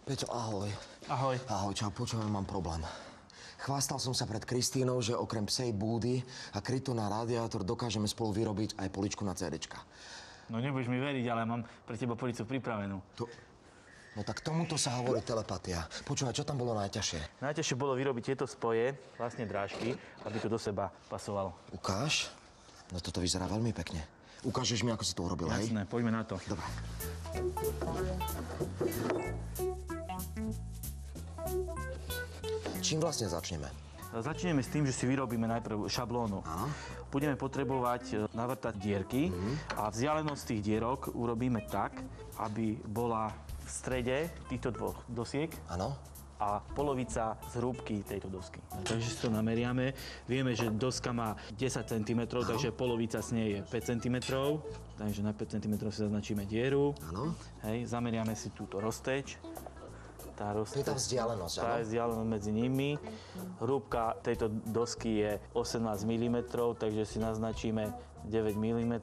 Peťo, ahoj. Ahoj. Ahoj, čau, počúvaj, mám problém. Chvástal som sa pred Kristínou, že okrem psej búdy a krytu na radiátor dokážeme spolu vyrobiť aj poličku na CDčka. No nebudeš mi veriť, ale mám pre teba policu pripravenú. No tak tomuto sa hovorí telepatia. Počúvaj, čo tam bolo najťažšie? Najťažšie bolo vyrobiť tieto spoje, vlastne drážky, aby to do seba pasovalo. Ukáž? No toto vyzerá veľmi pekne. Ukážeš mi, ako si to urobil, hej? Jasné, poďme na to. Dobre. Čím vlastne začneme? Začneme s tým, že si vyrobíme najprv šablónu. Áno. Budeme potrebovať navrtať dierky a vzdialenosť tých dierok urobíme tak, aby bola v strede týchto dvoch dosiek. Áno. A polovica z hrúbky tejto dosky. Takže si to nameriame. Vieme, že doska má 10 cm, takže polovica z nej je 5 cm. Takže na 5 cm si zaznačíme dieru. Áno. Hej, zameriame si túto rozteč. To je tá vzdialenosť, áno? Tá je vzdialenosť medzi nimi. Hrúbka tejto dosky je 18 mm, takže si naznačíme 9 mm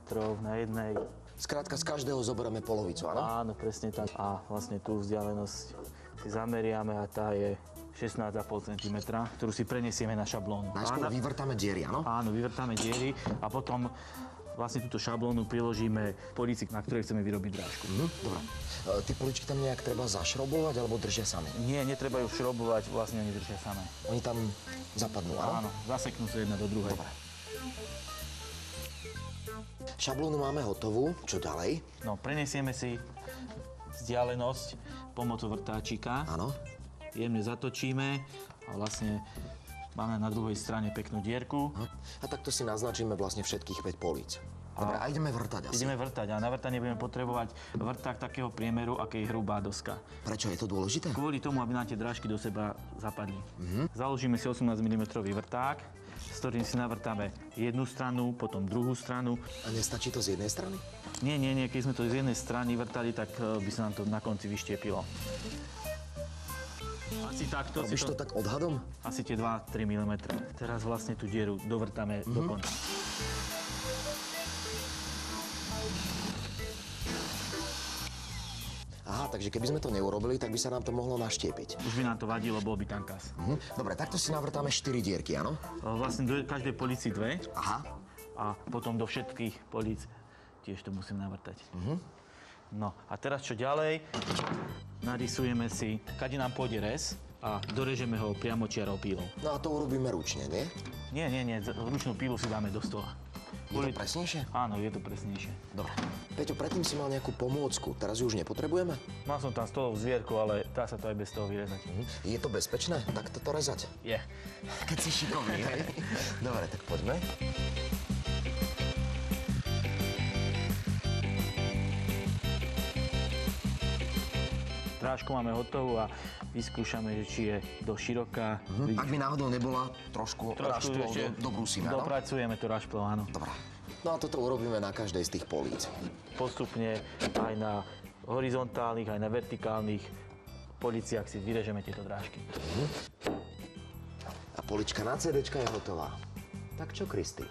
na jednej. Skrátka, z každého zoberieme polovicu, áno? Áno, presne tak. A vlastne tú vzdialenosť si zameriame a tá je 16,5 cm, ktorú si prenesieme na šablónu. Najskôr vyvrtáme diery, áno? Áno, vyvrtáme diery a potom vlastne túto šablónu priložíme polici, na ktorej chceme vyrobiť drážku. Dobre. Tie poličky tam nejak treba zašrobovať alebo držia sami? Nie, netreba ju šrobovať, vlastne oni držia samé. Oni tam zapadnú, áno? Áno, zaseknú sa jedna do druhej. Dobre. Šablónu máme hotovú. Čo ďalej? No, prenesieme si vzdialenosť pomocou vrtáčika. Áno. Jemne zatočíme a vlastne máme na druhej strane peknú dierku. A takto si naznačíme vlastne všetkých 5 políc. Dobre, a ideme vrtať asi. Ideme vrtať a na vrtanie budeme potrebovať vrták takého priemeru, aké je hrubá doska. Prečo je to dôležité? Kvôli tomu, aby nám tie drážky do seba zapadli. Založíme si 18 mm vrták, s ktorým si navrtáme jednu stranu, potom druhú stranu. A nestačí to z jednej strany? Nie. Keď sme to z jednej strany vrtali, tak by sa nám to na konci vyštiepilo. Asi takto. Robíš to tak odhadom? Asi tie 2-3 mm. Teraz vlastne tú dieru dovrtáme do konca. Aha, takže keby sme to neurobili, tak by sa nám to mohlo naštiepiť. Už by nám to vadilo, bol by tankás. Dobre, takto si navrtáme 4 dierky, áno? Vlastne do každej polici 2. Aha. A potom do všetkých políc tiež to musím navrtať. No a teraz čo ďalej? Narysujeme si, kade nám pôjde rez a dorežeme ho priamočiarou pílou. No a to urobíme ručne, nie? Nie. Ručnú pílu si dáme do stola. Je to presnejšie? Áno, je to presnejšie. Dobre. Peťo, predtým si mal nejakú pomôcku, teraz ju už nepotrebujeme? Mal som tam stolovú zvierku, ale dá sa to aj bez toho vyrezať. Je to bezpečné? Tak toto rezať? Je. Keď si šikovný, hej? Dobre, tak poďme. Drážku máme hotovú a vyskúšame, že či je dosť široká. Ak by náhodou nebola trošku rašplou do brúsina, no? Dopracujeme to rašplou, áno. Dobre. No a toto urobíme na každej z tých políc. Postupne aj na horizontálnych, aj na vertikálnych policiach si vyrežeme tieto drážky. A polička na CDčka je hotová. Tak čo, Kristi?